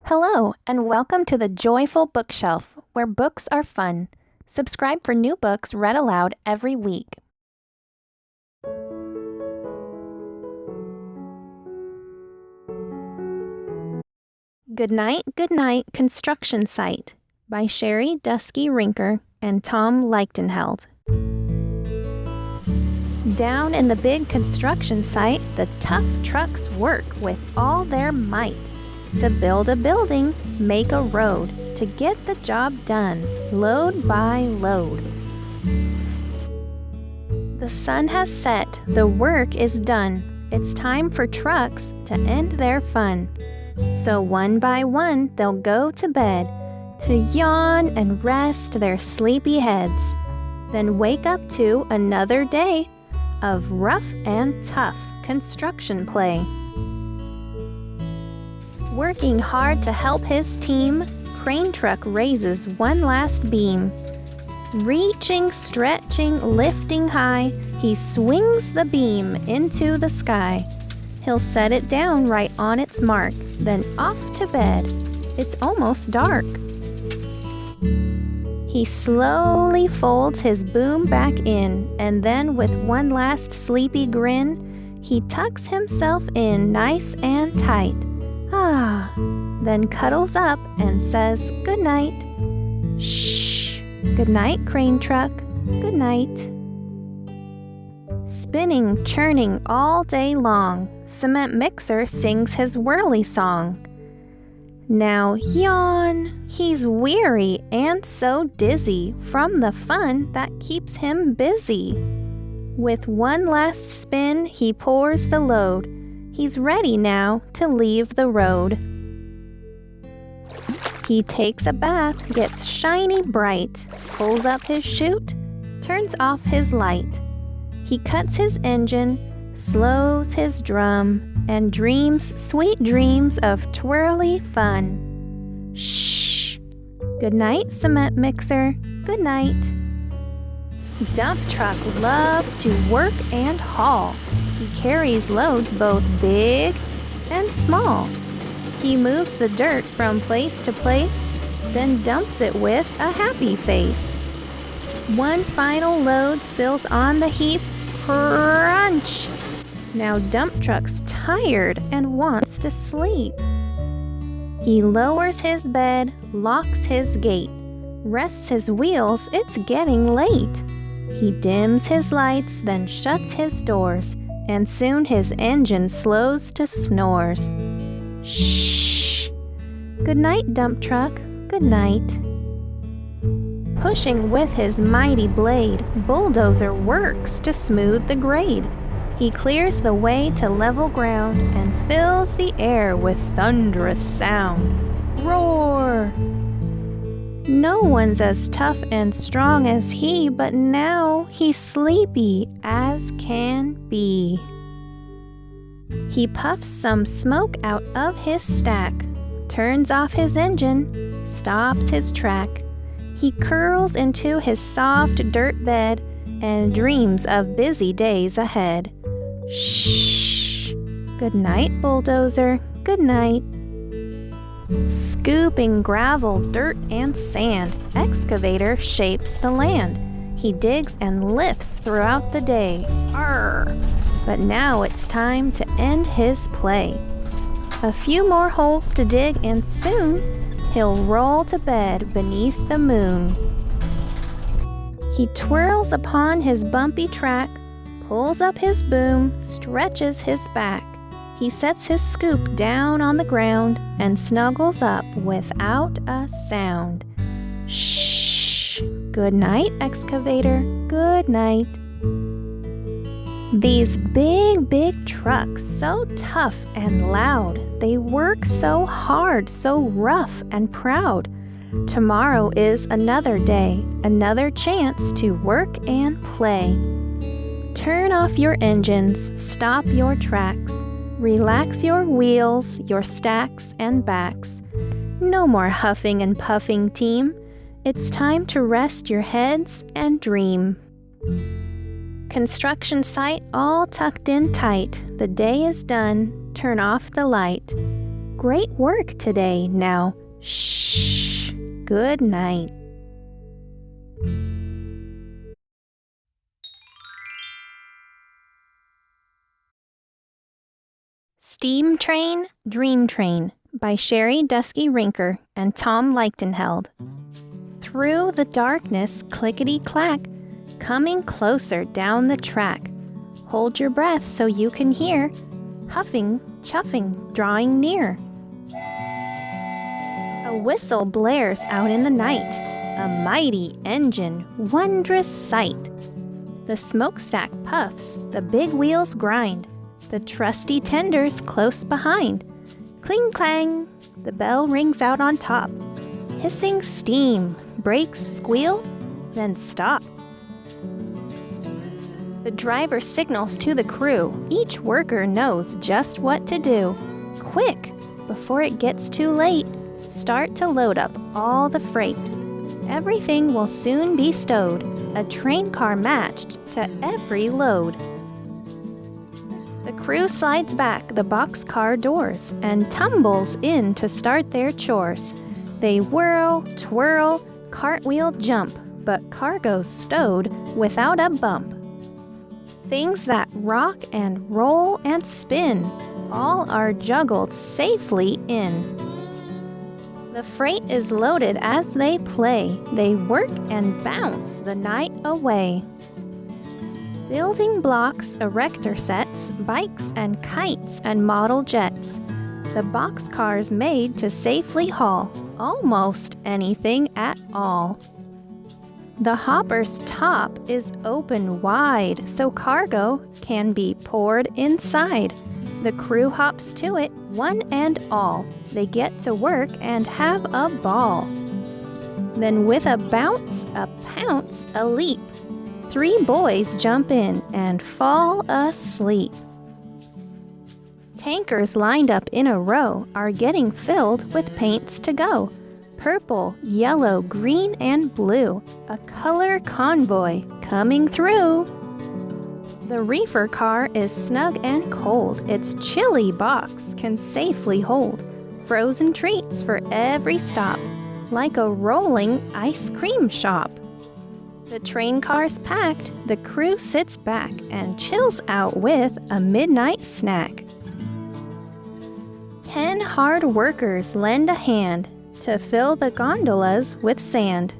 Hello, and welcome to the Joyful Bookshelf, where books are fun. Subscribe for new books read aloud every week. Goodnight, Goodnight Construction Site by Sherry Dusky Rinker and Tom Lichtenheld. Down in the big construction site, the tough trucks work with all their might to build a building, make a road, to get the job done, load by load. The sun has set, the work is done. It's time for trucks to end their fun. So one by one they'll go to bed, to yawn and rest their sleepy heads, then wake up to another day of rough and tough construction play. Working hard to help his team, crane truck raises one last beam. Reaching, stretching, lifting high, he swings the beam into the sky. He'll set it down right on its mark, then off to bed. It's almost dark. He slowly folds his boom back in, and then with one last sleepy grin, he tucks himself in nice and tight. Then cuddles up and says goodnight. Shh, goodnight, crane truck, goodnight. Spinning, churning all day long, cement mixer sings his whirly song. Now yawn, he's weary and so dizzy from the fun that keeps him busy. With one last spin, he pours the load. He's ready now to leave the road. He takes a bath, gets shiny bright, pulls up his chute, turns off his light. He cuts his engine, slows his drum, and dreams sweet dreams of twirly fun. Shh! Good night, cement mixer. Good night. Dump truck loves to work and haul. He carries loads both big and small. He moves the dirt from place to place, then dumps it with a happy face. One final load spills on the heap. Crunch! Now dump truck's tired and wants to sleep. He lowers his bed, locks his gate, rests his wheels, it's getting late. He dims his lights, then shuts his doors, and soon his engine slows to snores. Shh! Good night, dump truck, good night. Pushing with his mighty blade, bulldozer works to smooth the grade. He clears the way to level ground and fills the air with thunderous sound. Roar! No one's as tough and strong as he, but now he's sleepy as can be. He puffs some smoke out of his stack, turns off his engine, stops his track. He curls into his soft dirt bed and dreams of busy days ahead. Shh! Good night, bulldozer, good night. Scooping gravel, dirt, and sand, excavator shapes the land. He digs and lifts throughout the day. Arr! But now it's time to end his play. A few more holes to dig and soon he'll roll to bed beneath the moon. He twirls upon his bumpy track, pulls up his boom, stretches his back. He sets his scoop down on the ground and snuggles up without a sound. Shh! Good night, excavator, good night. These big trucks, so tough and loud, they work so hard, so rough and proud. Tomorrow is another day, another chance to work and play. Turn off your engines, stop your tracks, relax your wheels, your stacks and backs. No more huffing and puffing, team. It's time to rest your heads and dream. Construction site all tucked in tight. The day is done. Turn off the light. Great work today. Now, shh. Good night. Steam Train, Dream Train by Sherry Dusky Rinker and Tom Lichtenheld. Through the darkness, clickety-clack, coming closer down the track. Hold your breath so you can hear, huffing, chuffing, drawing near. A whistle blares out in the night, a mighty engine, wondrous sight. The smokestack puffs, the big wheels grind, the trusty tenders close behind. Cling-clang, the bell rings out on top. Hissing steam, brakes squeal, then stop. The driver signals to the crew. Each worker knows just what to do. Quick, before it gets too late, start to load up all the freight. Everything will soon be stowed, a train car matched to every load. The crew slides back the boxcar doors and tumbles in to start their chores. They whirl, twirl, cartwheel, jump, but cargo's stowed without a bump. Things that rock and roll and spin, all are juggled safely in. The freight is loaded as they play. They work and bounce the night away. Building blocks, erector sets, bikes and kites and model jets. The boxcars made to safely haul almost anything at all. The hopper's top is open wide so cargo can be poured inside. The crew hops to it, one and all. They get to work and have a ball. Then with a bounce, a pounce, a leap, 3 boys jump in and fall asleep. Tankers lined up in a row are getting filled with paints to go. Purple, yellow, green, and blue, a color convoy coming through. The reefer car is snug and cold. Its chilly box can safely hold frozen treats for every stop, like a rolling ice cream shop. The train car's packed, the crew sits back and chills out with a midnight snack. 10 hard workers lend a hand to fill the gondolas with sand.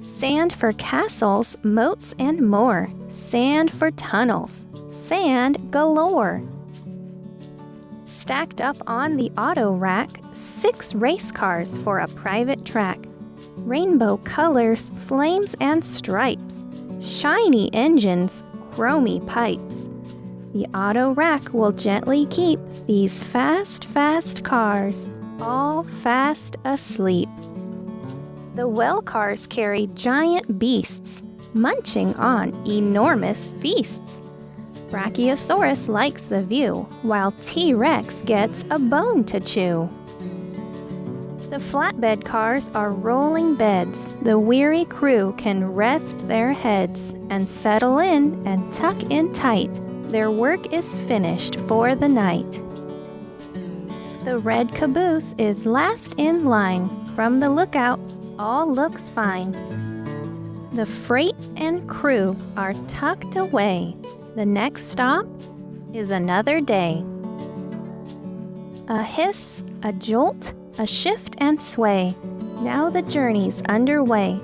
Sand for castles, moats, and more. Sand for tunnels. Sand galore. Stacked up on the auto rack, 6 race cars for a private track. Rainbow colors, flames, and stripes. Shiny engines, chromy pipes. The auto rack will gently keep these fast, fast cars all fast asleep. The well cars carry giant beasts, munching on enormous feasts. Brachiosaurus likes the view, while T-Rex gets a bone to chew. The flatbed cars are rolling beds. The weary crew can rest their heads and settle in and tuck in tight. Their work is finished for the night. The red caboose is last in line. From the lookout, all looks fine. The freight and crew are tucked away. The next stop is another day. A hiss, a jolt, a shift and sway. Now the journey's underway.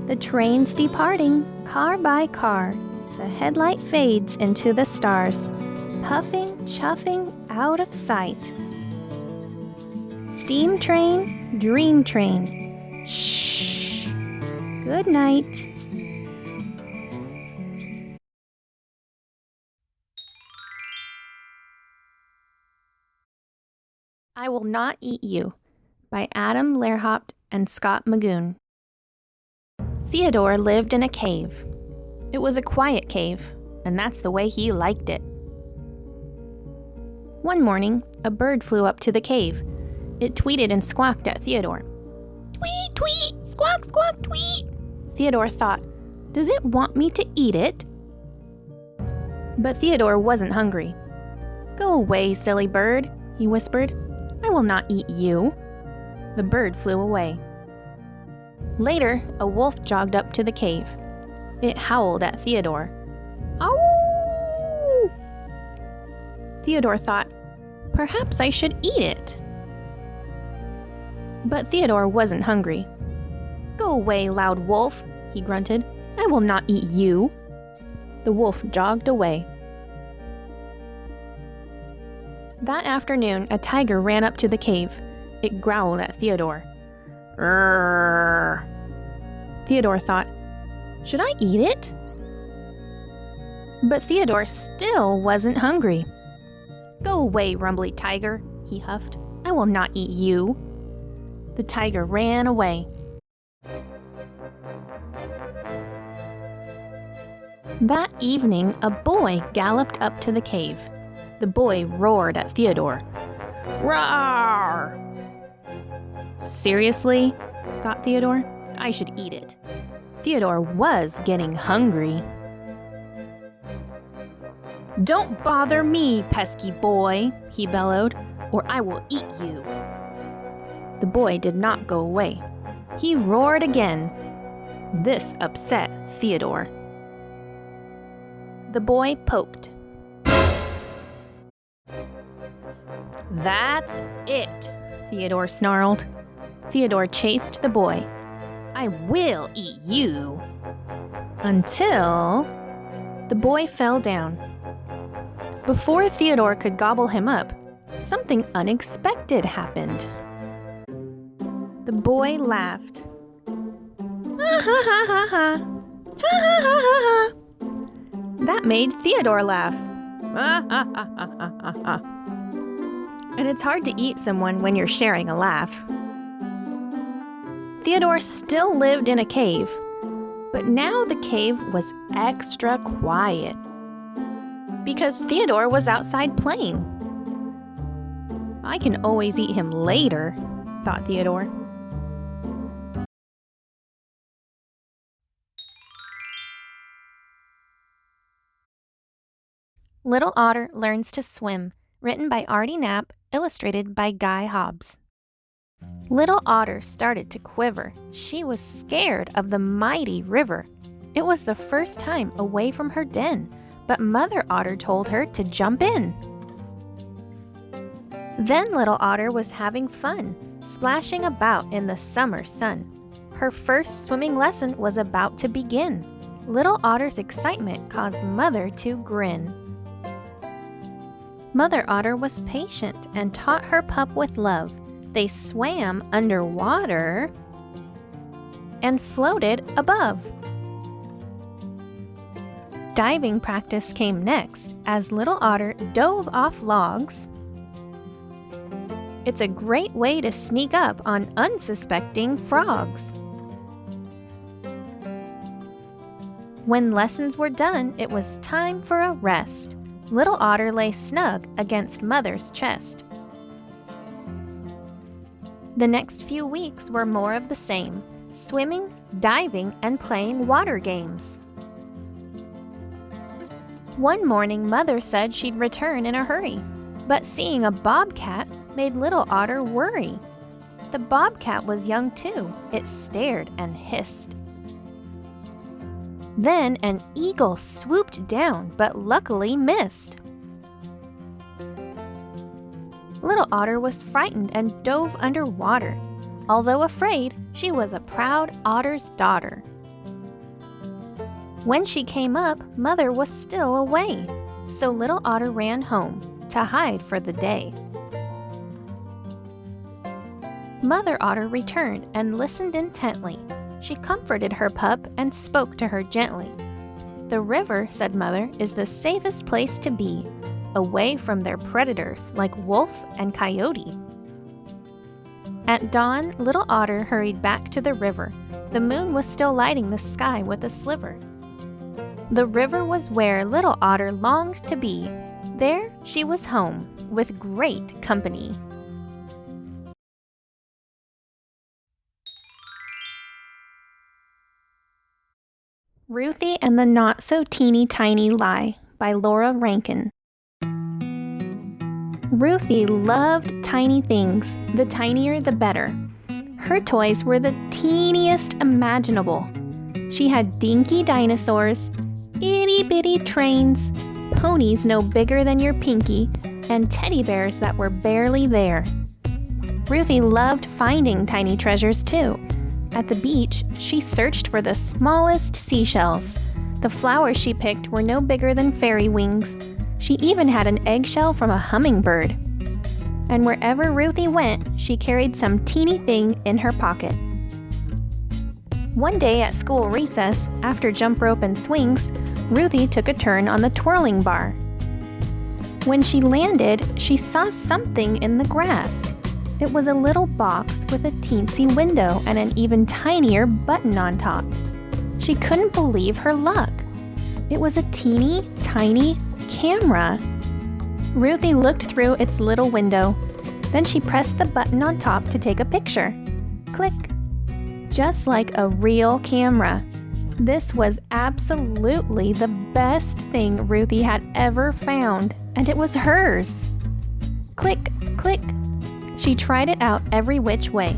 The train's departing, car by car. The headlight fades into the stars, puffing, chuffing, out of sight. Steam train, dream train. Shh. Good night. I Will Not Eat You by Adam Lerhopt and Scott Magoon. Theodore lived in a cave. It was a quiet cave, and that's the way he liked it. One morning, a bird flew up to the cave. It tweeted and squawked at Theodore. Tweet, tweet, squawk, squawk, tweet. Theodore thought, does it want me to eat it? But Theodore wasn't hungry. Go away, silly bird, he whispered. I will not eat you." The bird flew away. Later, a wolf jogged up to the cave. It howled at Theodore. "Ow!" Theodore thought, "Perhaps I should eat it." But Theodore wasn't hungry. "Go away, loud wolf," he grunted. "I will not eat you." The wolf jogged away. That afternoon, a tiger ran up to the cave. It growled at Theodore. "Rrrr." Theodore thought, "Should I eat it?" But Theodore still wasn't hungry. "Go away, rumbly tiger," he huffed. "I will not eat you." The tiger ran away. That evening, a boy galloped up to the cave. The boy roared at Theodore. "Roar!" "Seriously?" thought Theodore. "I should eat it." Theodore was getting hungry. "Don't bother me, pesky boy," he bellowed, "or I will eat you." The boy did not go away. He roared again. This upset Theodore. The boy poked. "That's it," Theodore snarled. Theodore chased the boy. "I will eat you." Until the boy fell down. Before Theodore could gobble him up, something unexpected happened. The boy laughed. "Ha ha ha ha ha! Ha ha ha ha ha!" That made Theodore laugh. "Ha ha ha ha ha ha!" And it's hard to eat someone when you're sharing a laugh. Theodore still lived in a cave, but now the cave was extra quiet because Theodore was outside playing. "I can always eat him later," thought Theodore. Little Otter Learns to Swim, written by Artie Knapp, illustrated by Guy Hobbs. Little Otter started to quiver. She was scared of the mighty river. It was the first time away from her den, but Mother Otter told her to jump in. Then Little Otter was having fun, splashing about in the summer sun. Her first swimming lesson was about to begin. Little Otter's excitement caused Mother to grin. Mother Otter was patient and taught her pup with love. They swam underwater and floated above. Diving practice came next as Little Otter dove off logs. It's a great way to sneak up on unsuspecting frogs. When lessons were done, it was time for a rest. Little Otter lay snug against Mother's chest. The next few weeks were more of the same, swimming, diving, and playing water games. One morning, Mother said she'd return in a hurry, but seeing a bobcat made Little Otter worry. The bobcat was young too. It stared and hissed. Then an eagle swooped down, but luckily missed. Little Otter was frightened and dove underwater. Although afraid, she was a proud otter's daughter. When she came up, Mother was still away, so Little Otter ran home to hide for the day. Mother Otter returned and listened intently. She comforted her pup and spoke to her gently. "The river," said Mother, "is the safest place to be, away from their predators like wolf and coyote." At dawn, Little Otter hurried back to the river. The moon was still lighting the sky with a sliver. The river was where Little Otter longed to be. There she was home, with great company. Ruthie and the Not-So-Teeny-Tiny Lie by Laura Rankin. Ruthie loved tiny things. The tinier, the better. Her toys were the teeniest imaginable. She had dinky dinosaurs, itty-bitty trains, ponies no bigger than your pinky, and teddy bears that were barely there. Ruthie loved finding tiny treasures too. At the beach, she searched for the smallest seashells. The flowers she picked were no bigger than fairy wings. She even had an eggshell from a hummingbird. And wherever Ruthie went, she carried some teeny thing in her pocket. One day at school recess, after jump rope and swings, Ruthie took a turn on the twirling bar. When she landed, she saw something in the grass. It was a little box with a teensy window and an even tinier button on top. She couldn't believe her luck. It was a teeny, tiny camera. Ruthie looked through its little window. Then she pressed the button on top to take a picture. Click. Just like a real camera. This was absolutely the best thing Ruthie had ever found, and it was hers. Click, click. She tried it out every which way.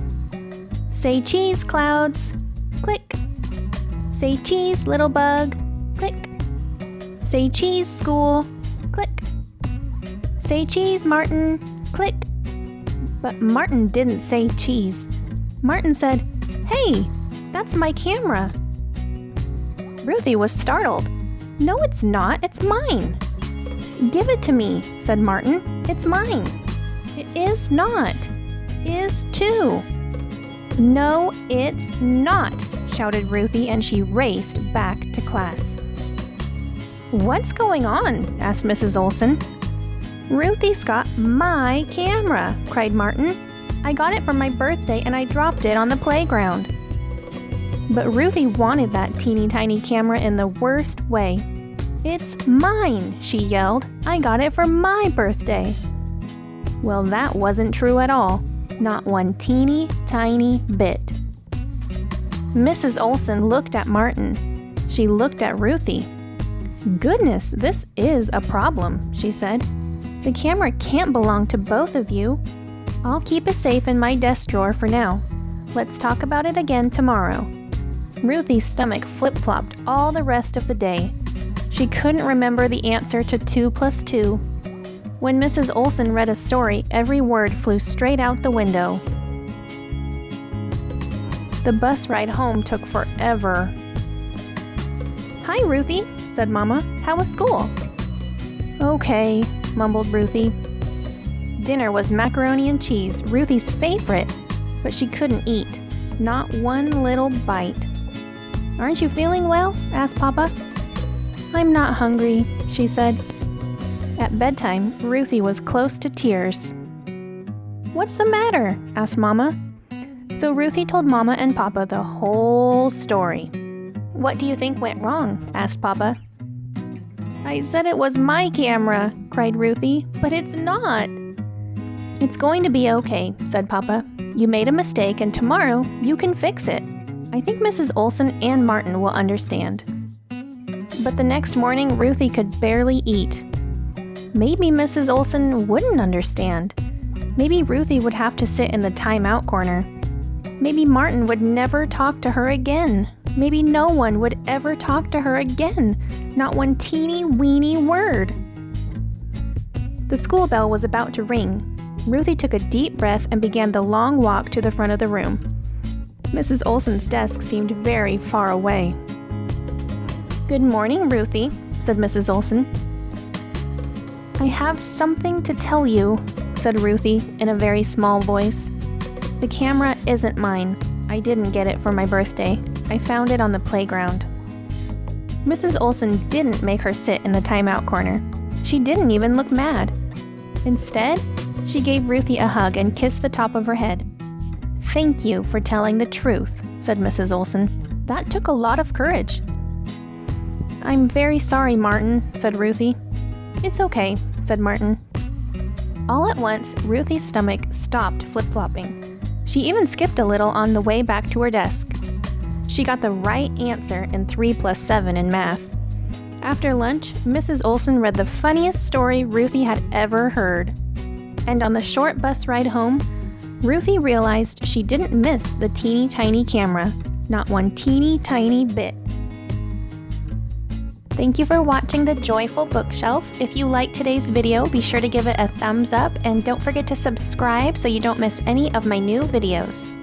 Say cheese, clouds. Click. Say cheese, little bug. Click. Say cheese, school. Click. Say cheese, Martin. Click. But Martin didn't say cheese. Martin said, "Hey, that's my camera." Ruthie was startled. "No, it's not. It's mine." "Give it to me," said Martin. "It's mine." "It is not." "Is too." "No, it's not," shouted Ruthie, and she raced back to class. "What's going on?" asked Mrs. Olson. "Ruthie's got my camera," cried Martin. "I got it for my birthday and I dropped it on the playground." But Ruthie wanted that teeny tiny camera in the worst way. "It's mine," she yelled. "I got it for my birthday." Well, that wasn't true at all. Not one teeny tiny bit. Mrs. Olson looked at Martin. She looked at Ruthie. "Goodness, this is a problem," she said. "The camera can't belong to both of you. I'll keep it safe in my desk drawer for now. Let's talk about it again tomorrow." Ruthie's stomach flip-flopped all the rest of the day. She couldn't remember the answer to 2 + 2. When Mrs. Olson read a story, every word flew straight out the window. The bus ride home took forever. "Hi, Ruthie," said Mama. "How was school?" "Okay," mumbled Ruthie. Dinner was macaroni and cheese, Ruthie's favorite, but she couldn't eat. Not one little bite. "Aren't you feeling well?" asked Papa. "I'm not hungry," she said. At bedtime, Ruthie was close to tears. "What's the matter?" asked Mama. So Ruthie told Mama and Papa the whole story. "What do you think went wrong?" asked Papa. "I said it was my camera," cried Ruthie, "but it's not." "It's going to be okay," said Papa. "You made a mistake and tomorrow you can fix it. I think Mrs. Olson and Martin will understand." But the next morning, Ruthie could barely eat. Maybe Mrs. Olson wouldn't understand. Maybe Ruthie would have to sit in the timeout corner. Maybe Martin would never talk to her again. Maybe no one would ever talk to her again. Not one teeny weeny word. The school bell was about to ring. Ruthie took a deep breath and began the long walk to the front of the room. Mrs. Olson's desk seemed very far away. "Good morning, Ruthie," said Mrs. Olson. "I have something to tell you," said Ruthie in a very small voice. "The camera isn't mine. I didn't get it for my birthday. I found it on the playground." Mrs. Olson didn't make her sit in the timeout corner. She didn't even look mad. Instead, she gave Ruthie a hug and kissed the top of her head. "Thank you for telling the truth," said Mrs. Olson. "That took a lot of courage." "I'm very sorry, Martin," said Ruthie. "It's okay," said Martin. All at once, Ruthie's stomach stopped flip-flopping. She even skipped a little on the way back to her desk. She got the right answer in 3 + 7 in math. After lunch, Mrs. Olson read the funniest story Ruthie had ever heard. And on the short bus ride home, Ruthie realized she didn't miss the teeny tiny camera, not one teeny tiny bit. Thank you for watching The Joyful Bookshelf. If you liked today's video, be sure to give it a thumbs up and don't forget to subscribe so you don't miss any of my new videos.